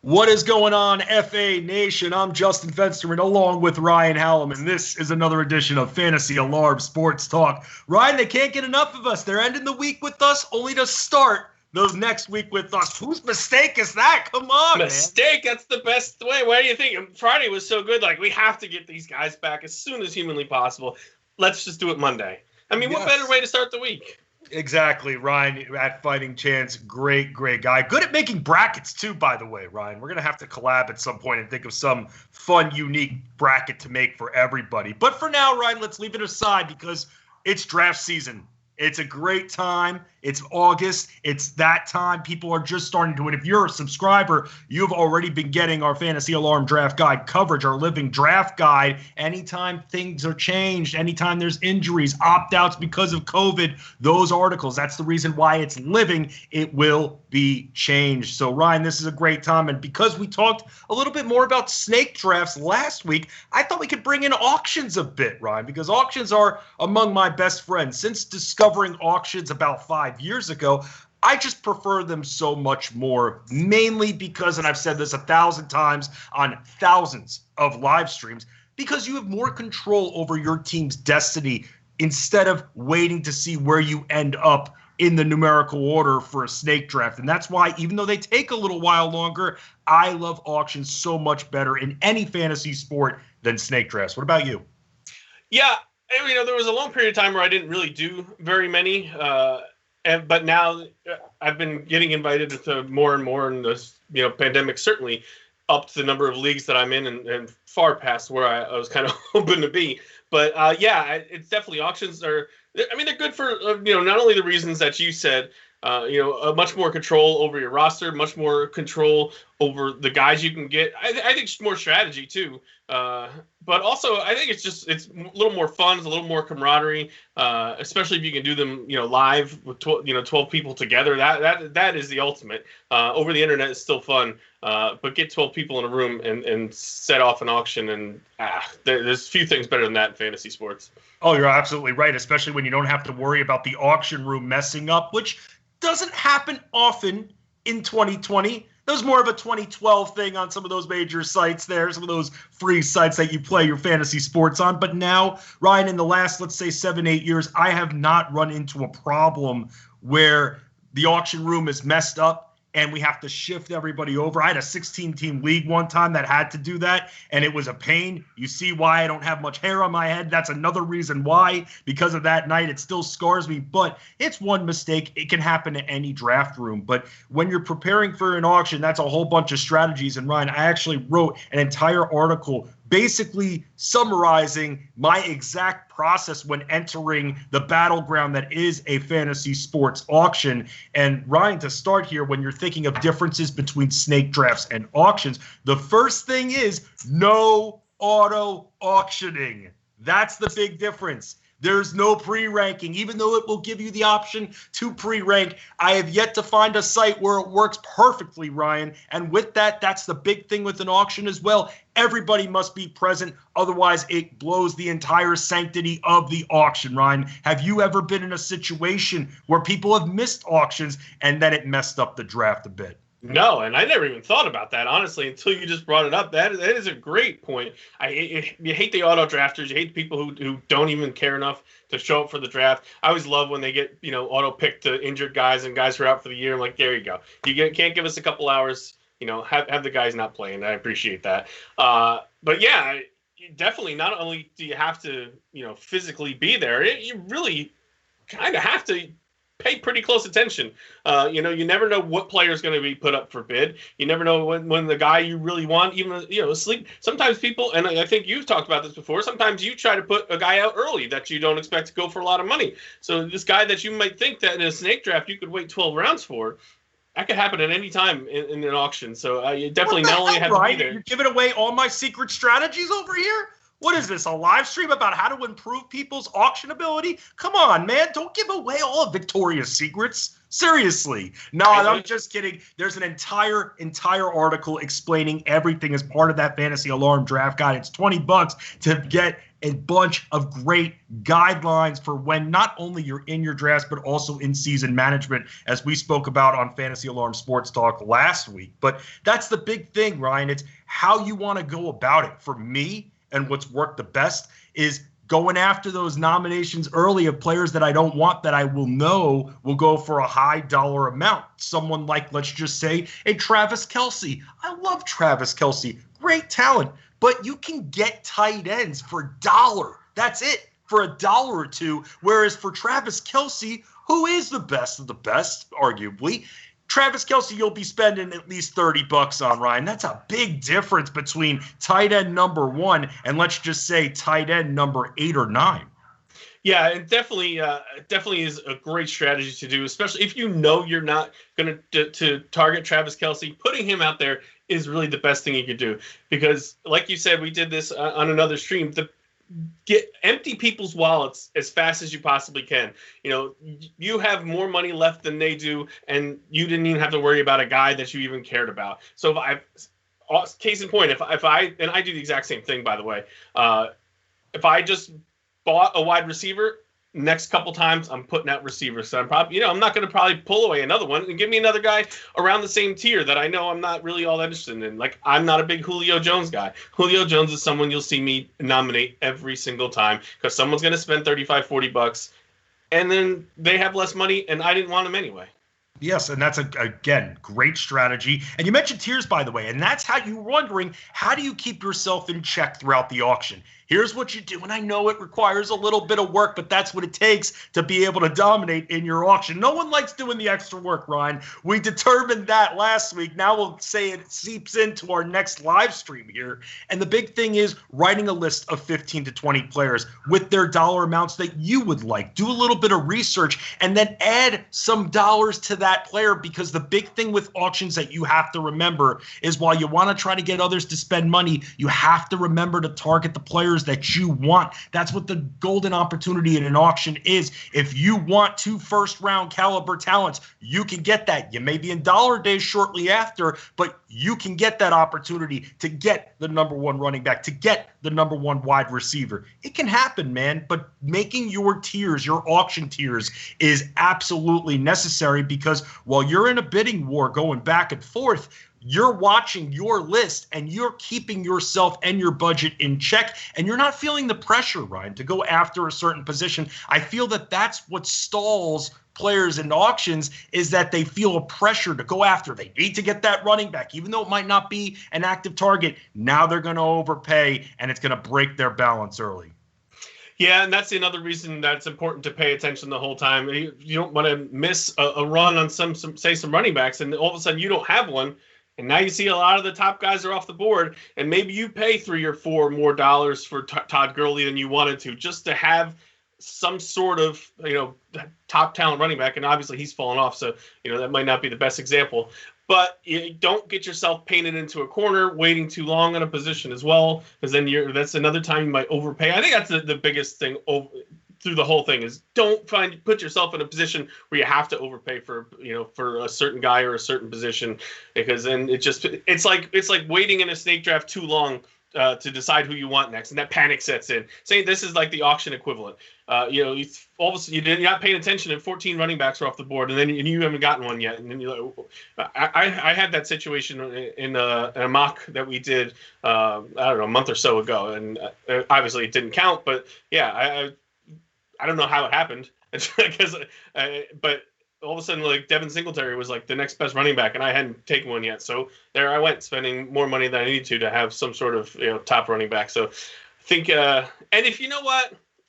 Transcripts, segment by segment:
What is going on, FA Nation? I'm Justin Fensterman along with Ryan Hallam, and this is another edition of Fantasy Alarm Sports Talk. Ryan, they can't get enough of us. They're ending the week with us only to start those next week with us. Whose mistake is that? Come on, Mistake? Man. That's the best way. What do you think? Friday was so good. Like, we have to get these guys back as soon as humanly possible. Let's just do it Monday. I mean, What better way to start the week? Exactly, Ryan at Fighting Chance. Great guy. Good at making brackets, too, by the way, Ryan. We're going to have to collab at some point and think of some fun, unique bracket to make for everybody. But for now, Ryan, let's leave it aside because it's draft season. It's a great time. It's August. It's that time. People are just starting to it. If you're a subscriber, you've already been getting our Fantasy Alarm Draft Guide coverage, our living draft guide. Anytime things are changed, anytime there's injuries, opt-outs because of COVID, those articles, that's the reason why it's living. It will be changed. So, Ryan, this is a great time. And because we talked a little bit more about snake drafts last week, I thought we could bring in auctions a bit, Ryan, because auctions are among my best friends. Since discovering auctions about 5 years ago, I just prefer them so much more, mainly because, and I've said this 1,000 times on thousands of live streams, because you have more control over your team's destiny instead of waiting to see where you end up in the numerical order for a snake draft. And that's why, even though they take a little while longer, I love auctions so much better in any fantasy sport than snake drafts. What about you? Yeah. There was a long period of time where I didn't really do very many, but now I've been getting invited to more and more, and this pandemic certainly upped the number of leagues that I'm in, and far past where I was kind of hoping to be. But it's definitely auctions are. I mean, they're good for not only the reasons that you said. Much more control over your roster, much more control over the guys you can get. I think it's more strategy too. But also, I think it's a little more fun, it's a little more camaraderie, especially if you can do them, live with 12 people together. That is the ultimate. Over the internet is still fun, but get 12 people in a room and set off an auction, and there's few things better than that in fantasy sports. Oh, you're absolutely right, especially when you don't have to worry about the auction room messing up, which doesn't happen often in 2020. That was more of a 2012 thing on some of those major sites there, some of those free sites that you play your fantasy sports on. But now, Ryan, in the last, let's say 7-8 years, I have not run into a problem where the auction room is messed up and we have to shift everybody over. I had a 16-team league one time that had to do that, and it was a pain. You see why I don't have much hair on my head. That's another reason why. Because of that night, it still scars me. But it's one mistake. It can happen to any draft room. But when you're preparing for an auction, that's a whole bunch of strategies. And Ryan, I actually wrote an entire article basically summarizing my exact process when entering the battleground that is a fantasy sports auction. And Ryan, to start here, when you're thinking of differences between snake drafts and auctions, the first thing is no auto auctioning. That's the big difference. There's no pre-ranking, even though it will give you the option to pre-rank. I have yet to find a site where it works perfectly, Ryan. And with that, that's the big thing with an auction as well. Everybody must be present. Otherwise, it blows the entire sanctity of the auction, Ryan. Have you ever been in a situation where people have missed auctions and then it messed up the draft a bit? No, and I never even thought about that, honestly, until you just brought it up. That is a great point. You hate the auto drafters. You hate the people who don't even care enough to show up for the draft. I always love when they get, auto picked to injured guys and guys who are out for the year. I'm like, there you go. Can't give us a couple hours, have the guys not playing. I appreciate that. But yeah, definitely not only do you have to, physically be there, you really kind of have to pay pretty close attention. You never know what player is going to be put up for bid. You never know when the guy you really want, even, sleep. Sometimes people, and I think you've talked about this before, sometimes you try to put a guy out early that you don't expect to go for a lot of money. So this guy that you might think that in a snake draft you could wait 12 rounds for, that could happen at any time in an auction. So you definitely not only have to be there. You're giving away all my secret strategies over here? What is this, a live stream about how to improve people's auction ability? Come on, man. Don't give away all of Victoria's secrets. Seriously. No, I'm just kidding. There's an entire article explaining everything as part of that Fantasy Alarm draft guide. It's $20 to get a bunch of great guidelines for when not only you're in your drafts, but also in season management, as we spoke about on Fantasy Alarm Sports Talk last week. But that's the big thing, Ryan. It's how you want to go about it. For me, and what's worked the best is going after those nominations early of players that I don't want, that I will know will go for a high dollar amount. Someone like, let's just say, a Travis Kelce. I love Travis Kelce. Great talent. But you can get tight ends for $1. That's it, for $1 or $2. Whereas for Travis Kelce, who is the best of the best, arguably, Travis Kelce, you'll be spending at least $30 on, Ryan. That's a big difference between tight end number 1 and let's just say tight end number 8 or 9. Yeah, it definitely is a great strategy to do, especially if you know you're not going to target Travis Kelce. Putting him out there is really the best thing you could do, because, like you said, we did this on another stream. Get empty people's wallets as fast as you possibly can. You know, you have more money left than they do, and you didn't even have to worry about a guy that you even cared about. So case in point, if I and I do the exact same thing, by the way, if I just bought a wide receiver, next couple times I'm putting out receivers. So I'm not going to probably pull away another one and give me another guy around the same tier that I know I'm not really all that interested in. Like, I'm not a big Julio Jones guy. Julio Jones is someone you'll see me nominate every single time, because someone's going to spend $35-40 and then they have less money and I didn't want them anyway. Yes, and that's, again, great strategy. And you mentioned tiers, by the way, and that's how you're wondering, how do you keep yourself in check throughout the auction? Here's what you do, and I know it requires a little bit of work, but that's what it takes to be able to dominate in your auction. No one likes doing the extra work, Ryan. We determined that last week. Now we'll say it seeps into our next live stream here. And the big thing is writing a list of 15 to 20 players with their dollar amounts that you would like. Do a little bit of research and then add some dollars to that player, because the big thing with auctions that you have to remember is, while you want to try to get others to spend money, you have to remember to target the players that you want. That's what the golden opportunity in an auction is. If you want 2 first-round caliber talents, you can get that. You may be in dollar days shortly after, but you can get that opportunity to get the number 1 running back, to get the number 1 wide receiver. It can happen, man, but making your tiers, your auction tiers, is absolutely necessary, because while you're in a bidding war going back and forth, you're watching your list and you're keeping yourself and your budget in check, and you're not feeling the pressure, Ryan, to go after a certain position. I feel that that's what stalls players in auctions, is that they feel a pressure to go after. They need to get that running back, even though it might not be an active target. Now they're going to overpay, and it's going to break their balance early. Yeah, and that's another reason that it's important to pay attention the whole time. You don't want to miss a run on some running backs, and all of a sudden you don't have one. And now you see a lot of the top guys are off the board, and maybe you pay $3 or $4 more dollars for Todd Gurley than you wanted to, just to have some sort of, top talent running back. And obviously he's fallen off, so, that might not be the best example. But you don't get yourself painted into a corner waiting too long on a position as well, because then that's another time you might overpay. I think that's the biggest thing through the whole thing, is don't put yourself in a position where you have to overpay for a certain guy or a certain position, because then it's like waiting in a snake draft too long to decide who you want next, and that panic sets in. Say this is like the auction equivalent. All of a sudden you're not paying attention, and 14 running backs are off the board, and then you haven't gotten one yet. And then I had that situation in a mock that we did I don't know, a month or so ago, and obviously it didn't count, but yeah, I don't know how it happened, but all of a sudden, like, Devin Singletary was like the next best running back, and I hadn't taken one yet. So there I went, spending more money than I needed to have some sort of top running back. So I think, and if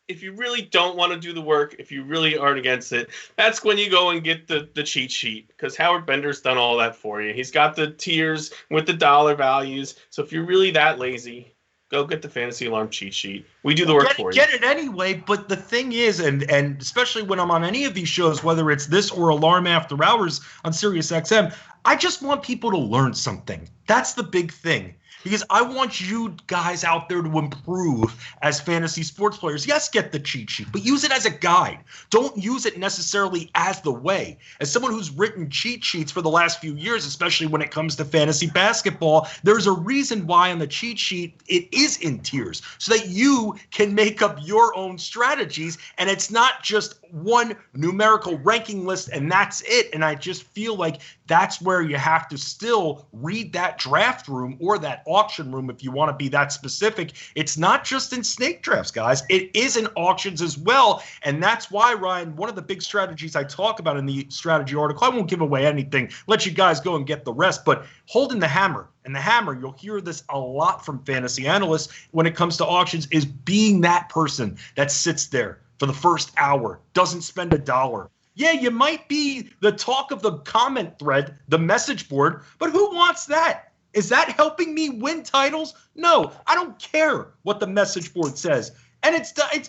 if you really don't want to do the work, if you really aren't against it, that's when you go and get the cheat sheet, because Howard Bender's done all that for you. He's got the tiers with the dollar values. So if you're really that lazy, go get the Fantasy Alarm cheat sheet. We do the work for you. Get it anyway, but the thing is, and especially when I'm on any of these shows, whether it's this or Alarm After Hours on SiriusXM, I just want people to learn something. That's the big thing. Because I want you guys out there to improve as fantasy sports players. Yes, get the cheat sheet, but use it as a guide. Don't use it necessarily as the way. As someone who's written cheat sheets for the last few years, especially when it comes to fantasy basketball, there's a reason why on the cheat sheet it is in tiers, so that you can make up your own strategies, and it's not just one numerical ranking list and that's it. And I just feel like that's where you have to still read that draft room or that auction room if you want to be that specific. It's not just in snake drafts, guys. It is in auctions as well. And that's why, Ryan, one of the big strategies I talk about in the strategy article, I won't give away anything, let you guys go and get the rest, but holding the hammer. And the hammer, you'll hear this a lot from fantasy analysts when it comes to auctions, is being that person that sits there for the first hour, doesn't spend $1. Yeah, you might be the talk of the comment thread, the message board, but who wants that? Is that helping me win titles? No, I don't care what the message board says. And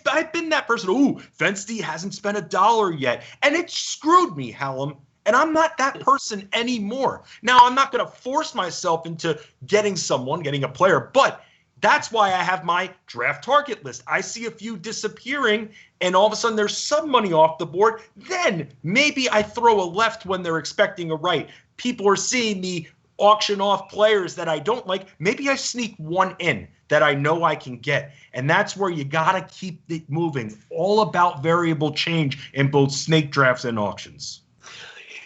I've been that person. Ooh, Fensty hasn't spent $1 yet. And it screwed me, Hallam. And I'm not that person anymore. Now, I'm not going to force myself into getting a player, but that's why I have my draft target list. I see a few disappearing, and all of a sudden there's some money off the board. Then maybe I throw a left when they're expecting a right. People are seeing me auction off players that I don't like. Maybe I sneak one in that I know I can get. And that's where you got to keep it moving. All about variable change in both snake drafts and auctions.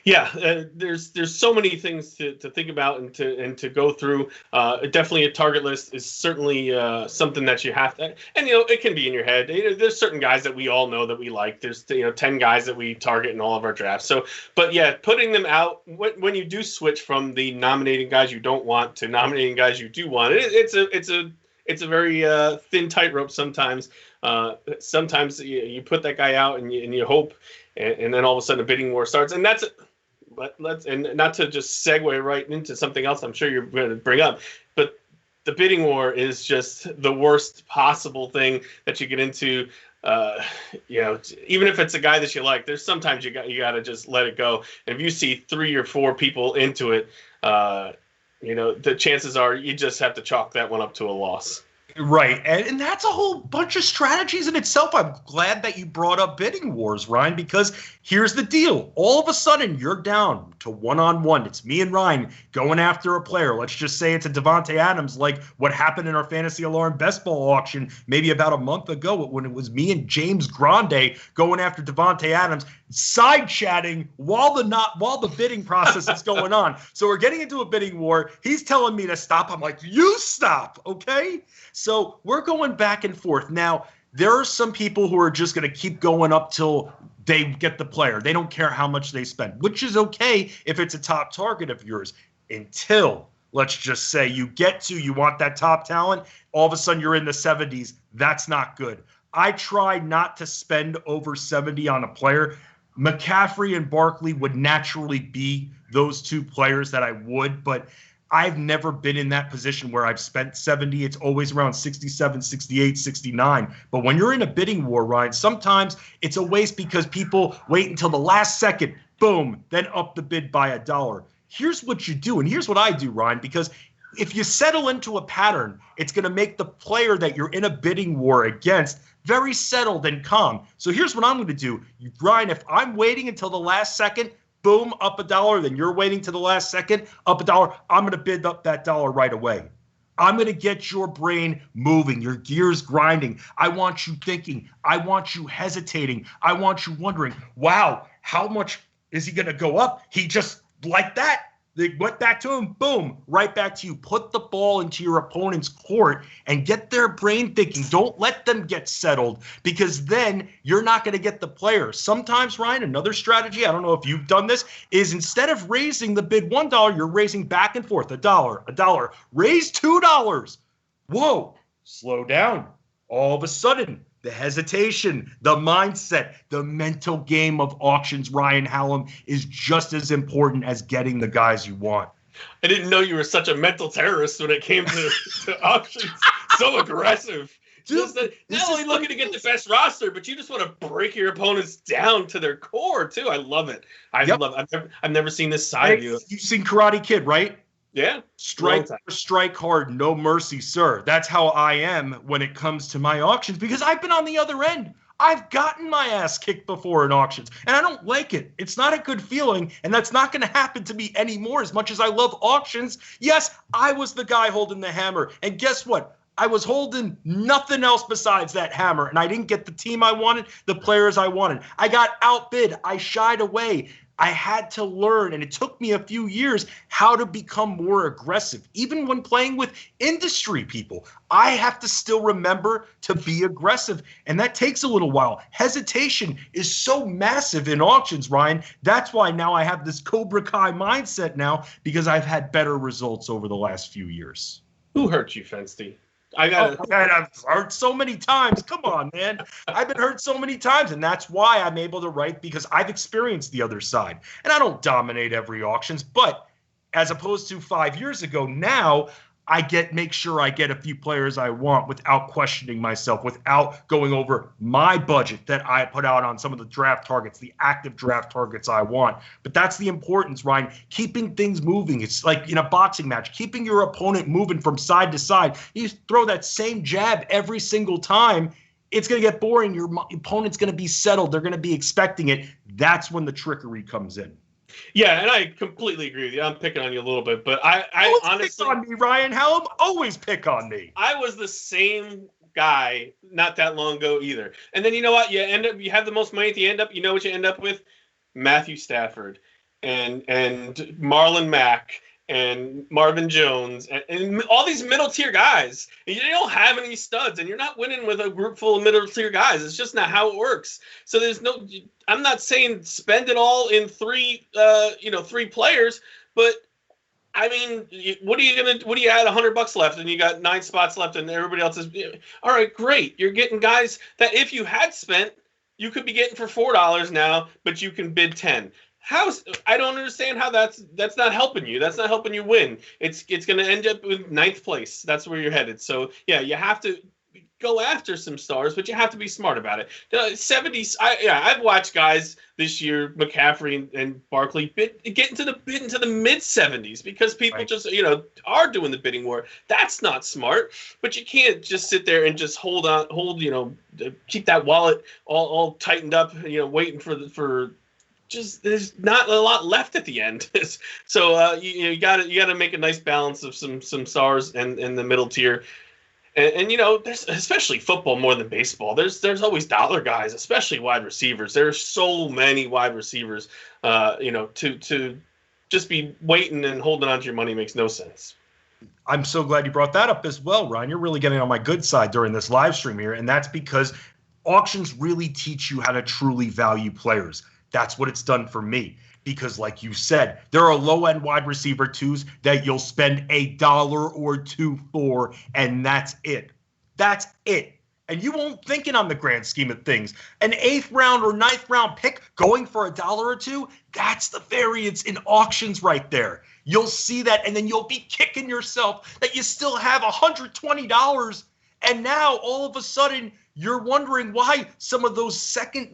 Yeah, there's so many things to think about and to go through. Definitely a target list is certainly something that you have to, and it can be in your head. There's certain guys that we all know that we like. There's 10 guys that we target in all of our drafts. So, but yeah, putting them out when you do switch from the nominating guys you don't want to nominating guys you do want, it's a very thin tightrope sometimes. Sometimes you put that guy out and you hope, and then all of a sudden a bidding war starts, and that's. Let's and not to just segue right into something else I'm sure you're going to bring up, but the bidding war is just the worst possible thing that you get into. Even if it's a guy that you like, there's sometimes you got to just let it go. And if you see 3 or 4 people into it, the chances are you just have to chalk that one up to a loss. Right. And that's a whole bunch of strategies in itself. I'm glad that you brought up bidding wars, Ryan, because here's the deal. All of a sudden, you're down to one-on-one. It's me and Ryan going after a player. Let's just say it's a Devontae Adams, like what happened in our Fantasy Alarm Best Ball auction maybe about a month ago when it was me and James Grande going after Devontae Adams, side chatting while the bidding process is going on. So we're getting into a bidding war. He's telling me to stop. I'm like, you stop, okay? So we're going back and forth. Now, there are some people who are just going to keep going up till they get the player. They don't care how much they spend, which is okay if it's a top target of yours, until, let's just say, you want that top talent, all of a sudden you're in the 70s. That's not good. I try not to spend over 70 on a player. McCaffrey and Barkley would naturally be those two players that I would, but I've never been in that position where I've spent 70. It's always around 67, 68, 69. But when you're in a bidding war, Ryan, sometimes it's a waste because people wait until the last second, boom, then up the bid by $1. Here's what you do, and here's what I do, Ryan, because if you settle into a pattern, it's going to make the player that you're in a bidding war against very settled and calm. So here's what I'm going to do. Ryan, if I'm waiting until the last second, boom, up $1, then you're waiting to the last second, up $1, I'm going to bid up that $1 right away. I'm going to get your brain moving, your gears grinding. I want you thinking. I want you hesitating. I want you wondering, wow, how much is he going to go up? He just, like that, they went back to him, boom, right back to you. Put the ball into your opponent's court and get their brain thinking. Don't let them get settled, because then you're not going to get the player. Sometimes, Ryan, another strategy, I don't know if you've done this, is instead of raising the bid $1, you're raising back and forth, $1, raise $2. Whoa, slow down. All of a sudden, the hesitation, the mindset, the mental game of auctions, Ryan Hallam, is just as important as getting the guys you want. I didn't know you were such a mental terrorist when it came to auctions. So aggressive. Not only looking to get the best roster, but you just want to break your opponents down to their core too. I love it. Love it. I've never seen this side of you. You've seen Karate Kid, right? Yeah. Strike hard, no mercy, sir. That's how I am when it comes to my auctions, because I've been on the other end. I've gotten my ass kicked before in auctions, and I don't like it. It's not a good feeling, and that's not going to happen to me anymore. As much as I love auctions, yes, I was the guy holding the hammer, and guess what? I was holding nothing else besides that hammer, and I didn't get the team I wanted, the players I wanted. I got outbid. I shied away. I had to learn, and it took me a few years, how to become more aggressive. Even when playing with industry people, I have to still remember to be aggressive, and that takes a little while. Hesitation is so massive in auctions, Ryan. That's why now I have this Cobra Kai mindset now, because I've had better results over the last few years. Who hurt you, Fensty? I've hurt so many times. Come on, man. I've been hurt so many times, and that's why I'm able to write, because I've experienced the other side. And I don't dominate every auctions, but as opposed to 5 years ago, now I make sure I get a few players I want without questioning myself, without going over my budget that I put out on some of the draft targets, the active draft targets I want. But that's the importance, Ryan, keeping things moving. It's like in a boxing match, keeping your opponent moving from side to side. You throw that same jab every single time, it's going to get boring. Your opponent's going to be settled. They're going to be expecting it. That's when the trickery comes in. Yeah, and I completely agree with you. I'm picking on you a little bit, but I honestly pick on me, Ryan Hallam. Always pick on me. I was the same guy not that long ago either. And then you know what? You have the most money at the end up. You know what you end up with? Matthew Stafford and Marlon Mack and Marvin Jones and all these middle tier guys. And you don't have any studs, and you're not winning with a group full of middle tier guys. It's just not how it works. So I'm not saying spend it all in three players, but I mean, what do you add $100 left and you got 9 spots left and everybody else is all right, great. You're getting guys that if you had spent, you could be getting for $4 now, but you can bid 10. I don't understand how that's not helping you. That's not helping you win. It's going to end up with 9th place. That's where you're headed. So yeah, you have to go after some stars, but you have to be smart about it. The 70s. I've watched guys this year, McCaffrey and Barkley, get into the mid 70s because people just are doing the bidding war. That's not smart. But you can't just sit there and just keep that wallet all tightened up, waiting for. Just there's not a lot left at the end, so you got to make a nice balance of some stars and the middle tier, and there's especially football more than baseball. There's always dollar guys, especially wide receivers. There are so many wide receivers, to just be waiting and holding on to your money makes no sense. I'm so glad you brought that up as well, Ryan. You're really getting on my good side during this live stream here, and that's because auctions really teach you how to truly value players. That's what it's done for me, because like you said, there are low-end wide receiver twos that you'll spend $1 or $2 for, and that's it. That's it. And you won't think it on the grand scheme of things. An 8th round or 9th round pick going for $1 or $2, that's the variance in auctions right there. You'll see that, and then you'll be kicking yourself that you still have $120, and now all of a sudden you're wondering why some of those second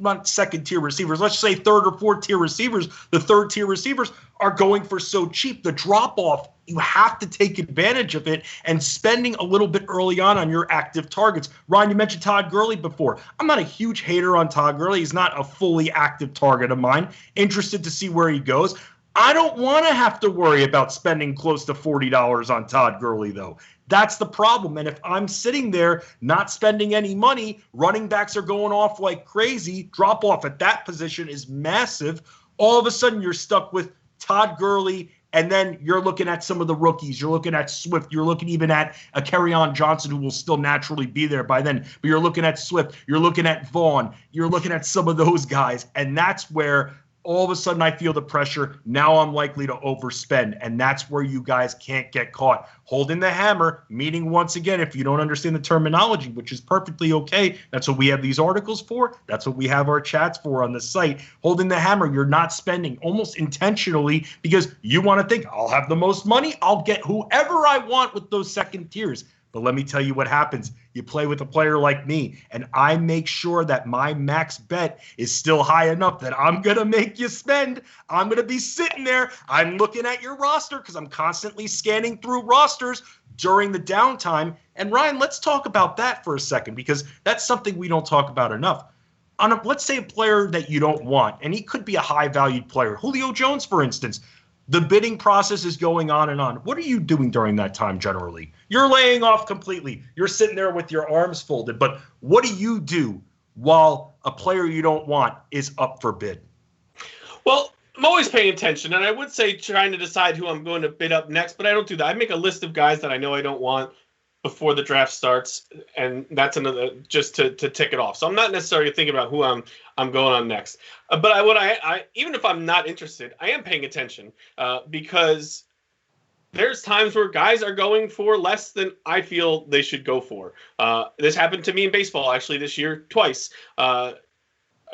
tier receivers, let's say 3rd or 4th tier receivers, the 3rd tier receivers are going for so cheap. The drop off, you have to take advantage of it and spending a little bit early on your active targets. Ryan, you mentioned Todd Gurley before. I'm not a huge hater on Todd Gurley. He's not a fully active target of mine. Interested to see where he goes. I don't want to have to worry about spending close to $40 on Todd Gurley, though. That's the problem. And if I'm sitting there not spending any money, running backs are going off like crazy. Drop off at that position is massive. All of a sudden, you're stuck with Todd Gurley, and then you're looking at some of the rookies. You're looking at Swift. You're looking even at a Kerryon Johnson, who will still naturally be there by then. But you're looking at Swift. You're looking at Vaughn. You're looking at some of those guys. And that's where all of a sudden I feel the pressure. Now I'm likely to overspend, and that's where you guys can't get caught. Holding the hammer, meaning once again, if you don't understand the terminology, which is perfectly okay, that's what we have these articles for. That's what we have our chats for on the site. Holding the hammer, you're not spending almost intentionally because you want to think, I'll have the most money. I'll get whoever I want with those second tiers. But let me tell you what happens. You play with a player like me, and I make sure that my max bet is still high enough that I'm going to make you spend. I'm going to be sitting there. I'm looking at your roster because I'm constantly scanning through rosters during the downtime. And Ryan, let's talk about that for a second, because that's something we don't talk about enough. Let's say a player that you don't want, and he could be a high-valued player. Julio Jones, for instance. The bidding process is going on and on. What are you doing during that time generally? You're laying off completely. You're sitting there with your arms folded. But what do you do while a player you don't want is up for bid? Well, I'm always paying attention, and I would say trying to decide who I'm going to bid up next, but I don't do that. I make a list of guys that I know I don't want before the draft starts, and that's another just to tick it off. So I'm not necessarily thinking about who I'm going on next. But I even if I'm not interested, I am paying attention because there's times where guys are going for less than I feel they should go for. This happened to me in baseball actually this year twice. I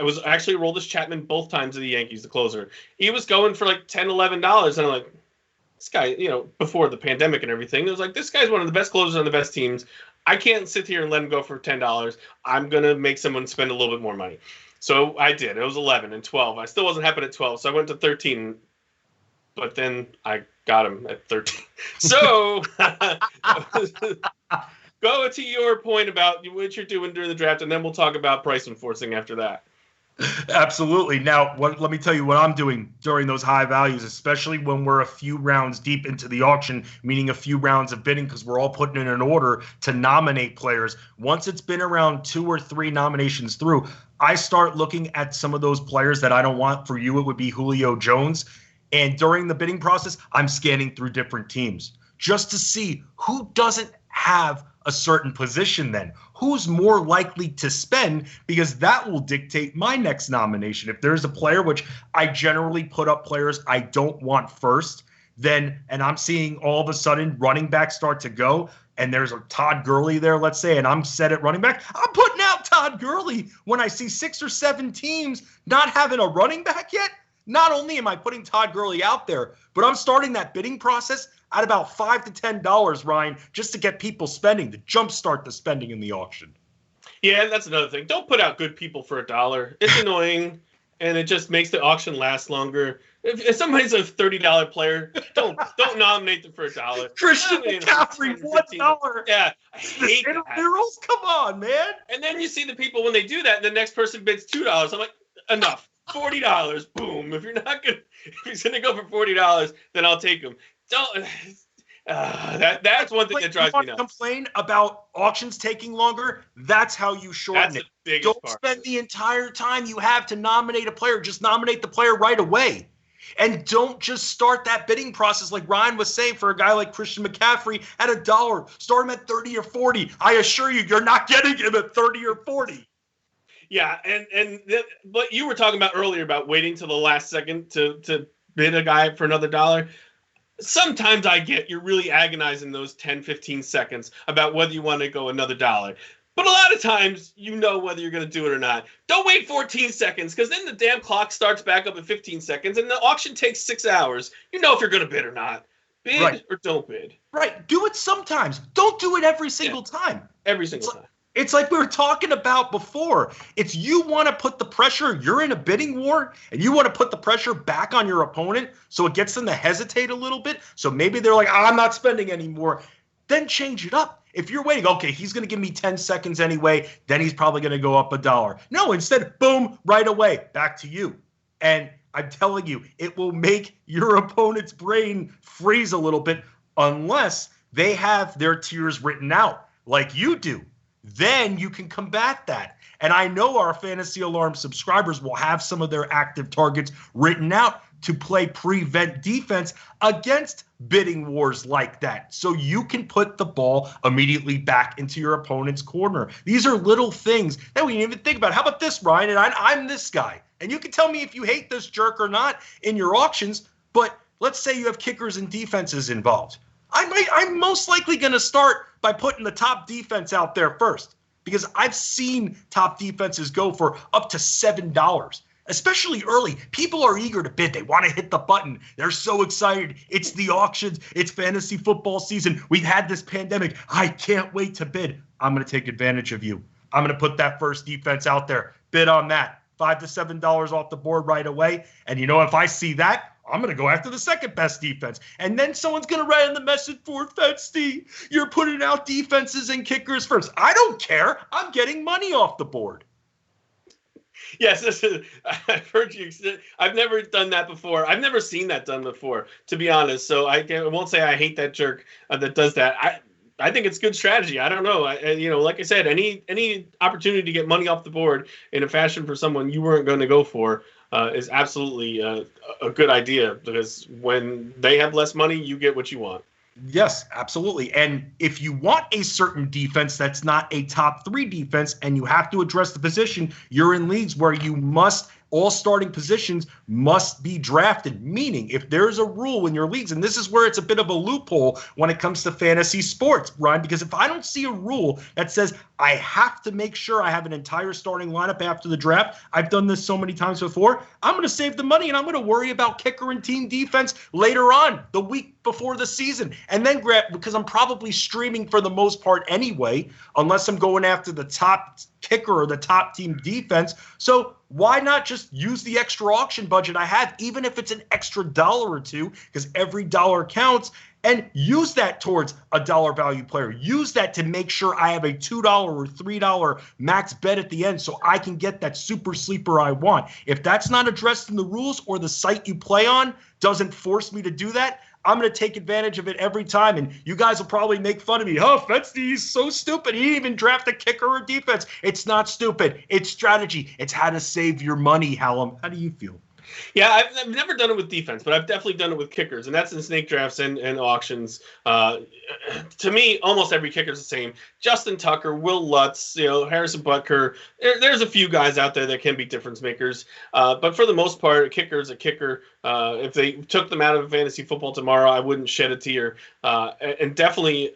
was actually Aroldis Chapman both times of the Yankees, the closer. He was going for like $10, $11, and I'm like, this guy, before the pandemic and everything, it was like, this guy's one of the best closers on the best teams. I can't sit here and let him go for $10. I'm going to make someone spend a little bit more money. So I did. It was 11 and 12. I still wasn't happy at 12, so I went to 13. But then I got him at 13. So go to your point about what you're doing during the draft, and then we'll talk about price enforcing after that. Absolutely. Now, let me tell you what I'm doing during those high values, especially when we're a few rounds deep into the auction, meaning a few rounds of bidding, because we're all putting in an order to nominate players. Once it's been around 2 or 3 nominations through, I start looking at some of those players that I don't want. For you, it would be Julio Jones. And during the bidding process, I'm scanning through different teams just to see who doesn't have a certain position then. Who's more likely to spend, because that will dictate my next nomination. If there's a player, which I generally put up players I don't want first, and I'm seeing all of a sudden running backs start to go, and there's a Todd Gurley there, let's say, and I'm set at running back, I'm putting out Todd Gurley when I see 6 or 7 teams not having a running back yet. Not only am I putting Todd Gurley out there, but I'm starting that bidding process at about $5 to $10, Ryan, just to get people spending, to jumpstart the spending in the auction. Yeah, that's another thing. Don't put out good people for $1. It's annoying, and it just makes the auction last longer. If somebody's a $30 player, don't nominate them for $1. Christian McCaffrey, $1. Yeah, I hate that. Come on, man. And then you see the people when they do that, and the next person bids $2. I'm like, enough. $40, boom. If he's gonna go for $40, then I'll take him. Don't. That's one thing that drives me nuts. Complain about auctions taking longer. That's how you shorten it. Don't spend the entire time you have to nominate a player. Just nominate the player right away. And don't just start that bidding process like Ryan was saying for a guy like Christian McCaffrey at $1. Start him at 30 or 40. I assure you, you're not getting him at 30 or 40. Yeah, but you were talking about earlier about waiting till the last second to bid a guy for another $1. Sometimes I get you're really agonizing those 10, 15 seconds about whether you want to go another $1. But a lot of times you know whether you're going to do it or not. Don't wait 14 seconds, because then the damn clock starts back up at 15 seconds, and the auction takes 6 hours. You know if you're going to bid or not. Bid or don't bid. Right. Do it sometimes. Don't do it every single time. Every single time. It's like we were talking about before. It's you want to put the pressure, you're in a bidding war, and you want to put the pressure back on your opponent so it gets them to hesitate a little bit. So maybe they're like, I'm not spending anymore. Then change it up. If you're waiting, okay, he's going to give me 10 seconds anyway, then he's probably going to go up $1. No, instead, boom, right away, back to you. And I'm telling you, it will make your opponent's brain freeze a little bit unless they have their tiers written out like you do. Then you can combat that. And I know our Fantasy Alarm subscribers will have some of their active targets written out to play prevent defense against bidding wars like that. So you can put the ball immediately back into your opponent's corner. These are little things that we didn't even think about. How about this, Ryan? And I'm this guy. And you can tell me if you hate this jerk or not in your auctions, but let's say you have kickers and defenses involved. I'm most likely going to start by putting the top defense out there first, because I've seen top defenses go for up to $7. especially early. People are eager to bid. They want to hit the button. They're so excited. It's the auctions. It's fantasy football season. We've had this pandemic. I can't wait to bid. I'm going to take advantage of you. I'm going to put that first defense out there. Bid on that. $5 to $7 off the board right away. And if I see that, I'm going to go after the second best defense. And then someone's going to write in the message board, Fetsty, you're putting out defenses and kickers first. I don't care. I'm getting money off the board. Yes, I've heard you. I've never done that before. I've never seen that done before, to be honest. So I won't say I hate that jerk that does that. I think it's good strategy. I don't know. Like I said, any opportunity to get money off the board in a fashion for someone you weren't going to go for is absolutely a good idea, because when they have less money, you get what you want. Yes, absolutely. And if you want a certain defense that's not a top 3 defense and you have to address the position, you're in leagues where all starting positions must be drafted. Meaning, if there's a rule in your leagues, and this is where it's a bit of a loophole when it comes to fantasy sports, Ryan, because if I don't see a rule that says I have to make sure I have an entire starting lineup after the draft, I've done this so many times before, I'm going to save the money and I'm going to worry about kicker and team defense later on, the week before the season. And then because I'm probably streaming for the most part anyway, unless I'm going after the top kicker or the top team defense. So why not just use the extra auction budget I have, even if it's an extra $1 or $2, because every dollar counts, and use that towards a dollar value player. Use that to make sure I have a $2 or $3 max bet at the end so I can get that super sleeper I want. If that's not addressed in the rules, or the site you play on doesn't force me to do that, I'm going to take advantage of it every time. And you guys will probably make fun of me. Oh, Fetsty's so stupid. He didn't even draft a kicker or defense. It's not stupid. It's strategy. It's how to save your money, Hallam. How do you feel? Yeah, I've never done it with defense, but I've definitely done it with kickers, and that's in snake drafts and auctions. To me, almost every kicker is the same. Justin Tucker, Will Lutz, Harrison Butker. There's a few guys out there that can be difference makers, but for the most part, a kicker is a kicker. If they took them out of fantasy football tomorrow, I wouldn't shed a tear. And definitely,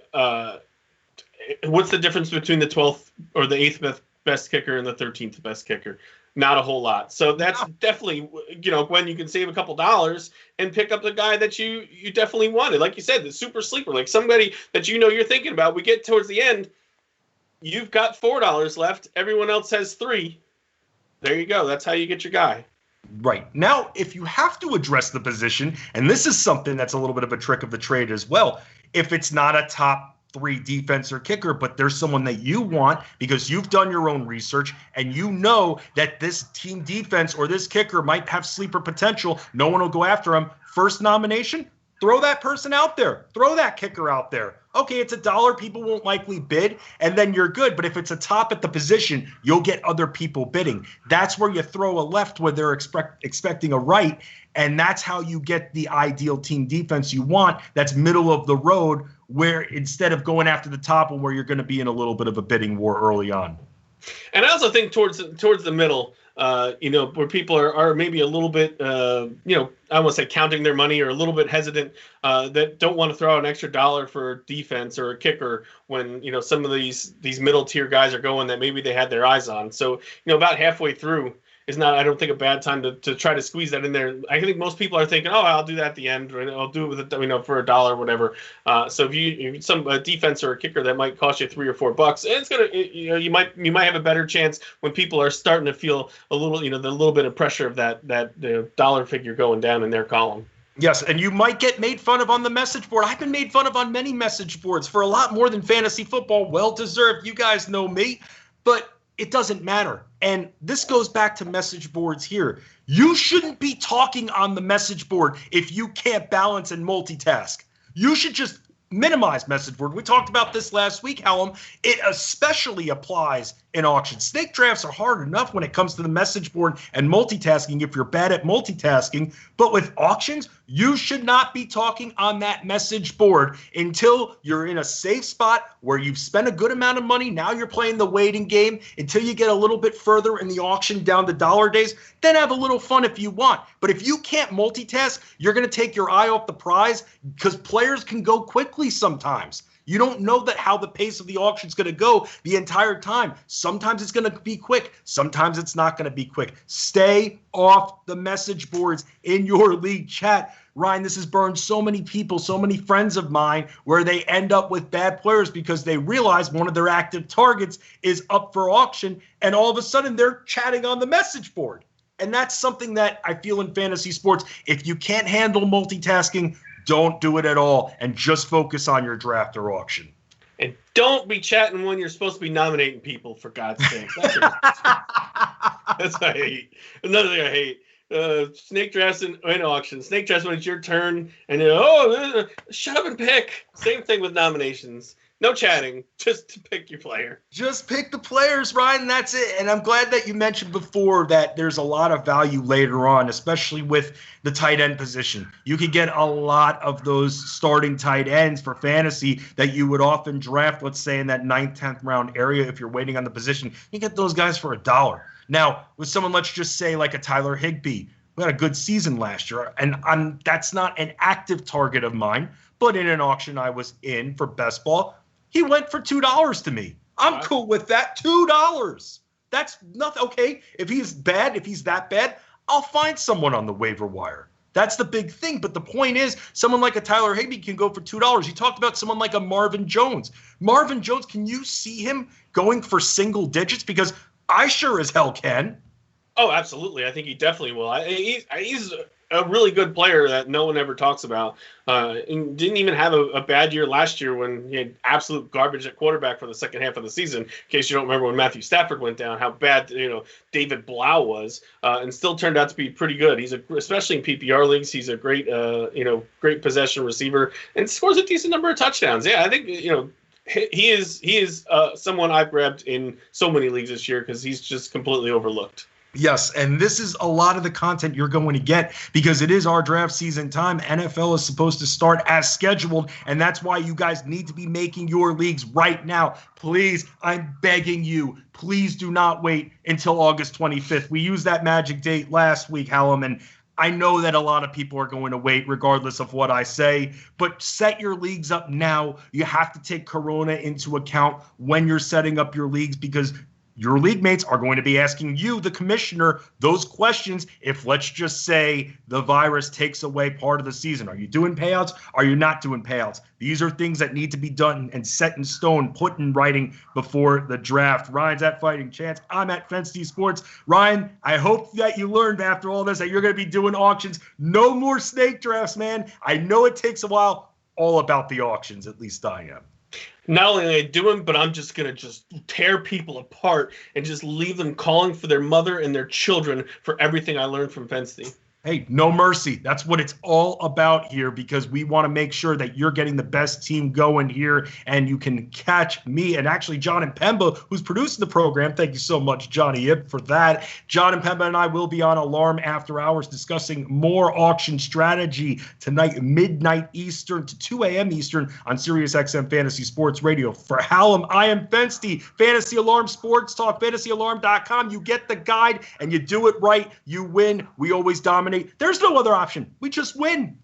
what's the difference between the 12th or the 8th best kicker and the 13th best kicker? Not a whole lot. So that's definitely, when you can save a couple dollars and pick up the guy that you definitely wanted. Like you said, the super sleeper, like somebody that you're thinking about. We get towards the end, you've got $4 left. Everyone else has $3. There you go. That's how you get your guy. Right. Now, if you have to address the position, and this is something that's a little bit of a trick of the trade as well, if it's not a top 3 defense or kicker, but there's someone that you want because you've done your own research and you know that this team defense or this kicker might have sleeper potential, no one will go after him. First nomination, throw that person out there. Throw that kicker out there. Okay, it's $1. People won't likely bid, and then you're good. But if it's a top at the position, you'll get other people bidding. That's where you throw a left where they're expecting a right, and that's how you get the ideal team defense you want. That's middle of the road, where instead of going after the top and where you're going to be in a little bit of a bidding war early on. And I also think towards the middle, where people are maybe a little bit, I won't say counting their money, or a little bit hesitant, that don't want to throw out an extra $1 for defense or a kicker when, some of these middle tier guys are going that maybe they had their eyes on. So, about halfway through is not, I don't think, a bad time to try to squeeze that in there. I think most people are thinking, oh, I'll do that at the end, or I'll do it with for $1 or whatever. So if you some defense or a kicker that might cost you $3 or $4, and it's gonna, you might have a better chance when people are starting to feel a little, the little bit of pressure of that dollar figure going down in their column. Yes, and you might get made fun of on the message board. I've been made fun of on many message boards for a lot more than fantasy football. Well deserved. You guys know me, but it doesn't matter. And this goes back to message boards here. You shouldn't be talking on the message board if you can't balance and multitask. You should just minimize message board. We talked about this last week, Hallam. It especially applies in auctions. Snake drafts are hard enough when it comes to the message board and multitasking if you're bad at multitasking. But with auctions, you should not be talking on that message board until you're in a safe spot where you've spent a good amount of money. Now you're playing the waiting game until you get a little bit further in the auction down the dollar days. Then have a little fun if you want. But if you can't multitask, you're going to take your eye off the prize because players can go quickly sometimes. You don't know that how the pace of the auction is going to go the entire time. Sometimes it's going to be quick. Sometimes it's not going to be quick. Stay off the message boards in your league chat. Ryan, this has burned so many people, so many friends of mine, where they end up with bad players because they realize one of their active targets is up for auction, and all of a sudden they're chatting on the message board. And that's something that I feel in fantasy sports. If you can't handle multitasking, don't do it at all, and just focus on your draft or auction. And don't be chatting when you're supposed to be nominating people, for God's sake. That's what I hate. Another thing I hate. Snake drafts in auction. Snake drafts when it's your turn, and shut up and pick. Same thing with nominations. No chatting, just to pick your player. Just pick the players, Ryan, that's it. And I'm glad that you mentioned before that there's a lot of value later on, especially with the tight end position. You could get a lot of those starting tight ends for fantasy that you would often draft, let's say, in that 9th, 10th round area if you're waiting on the position. You get those guys for $1. Now, with someone, let's just say, like a Tyler Higbee, we had a good season last year, and that's not an active target of mine, but in an auction I was in for best ball, he went for $2 to me. I'm cool with that. $2. That's nothing. Okay, if he's bad, if he's that bad, I'll find someone on the waiver wire. That's the big thing. But the point is, someone like a Tyler Higbee can go for $2. You talked about someone like a Marvin Jones. Marvin Jones, can you see him going for single digits? Because I sure as hell can. Oh, absolutely. I think he definitely will. He's a really good player that no one ever talks about. And didn't even have a bad year last year when he had absolute garbage at quarterback for the second half of the season. In case you don't remember when Matthew Stafford went down, how bad David Blau was, and still turned out to be pretty good. He's especially in PPR leagues, he's a great great possession receiver and scores a decent number of touchdowns. Yeah, I think he is someone I've grabbed in so many leagues this year because he's just completely overlooked. Yes, and this is a lot of the content you're going to get because it is our draft season time. NFL is supposed to start as scheduled, and that's why you guys need to be making your leagues right now. Please, I'm begging you, please do not wait until August 25th. We used that magic date last week, Hallam, and I know that a lot of people are going to wait regardless of what I say, but set your leagues up now. You have to take Corona into account when you're setting up your leagues because your league mates are going to be asking you, the commissioner, those questions if, let's just say, the virus takes away part of the season. Are you doing payouts? Are you not doing payouts? These are things that need to be done and set in stone, put in writing before the draft. Ryan's at Fighting Chance. I'm at Fensterman Sports. Ryan, I hope that you learned after all this that you're going to be doing auctions. No more snake drafts, man. I know it takes a while. All about the auctions, at least I am. Not only am I doing, but I'm just going to just tear people apart and just leave them calling for their mother and their children for everything I learned from Fensterman. Hey, no mercy. That's what it's all about here because we want to make sure that you're getting the best team going here and you can catch me and actually John and Pemba, who's producing the program. Thank you so much, Johnny Ip, for that. John and Pemba and I will be on Alarm After Hours discussing more auction strategy tonight, midnight Eastern to 2 a.m. Eastern on SiriusXM Fantasy Sports Radio. For Hallam, I am Fensty, Fantasy Alarm Sports Talk, fantasyalarm.com. You get the guide and you do it right. You win. We always dominate. There's no other option. We just win.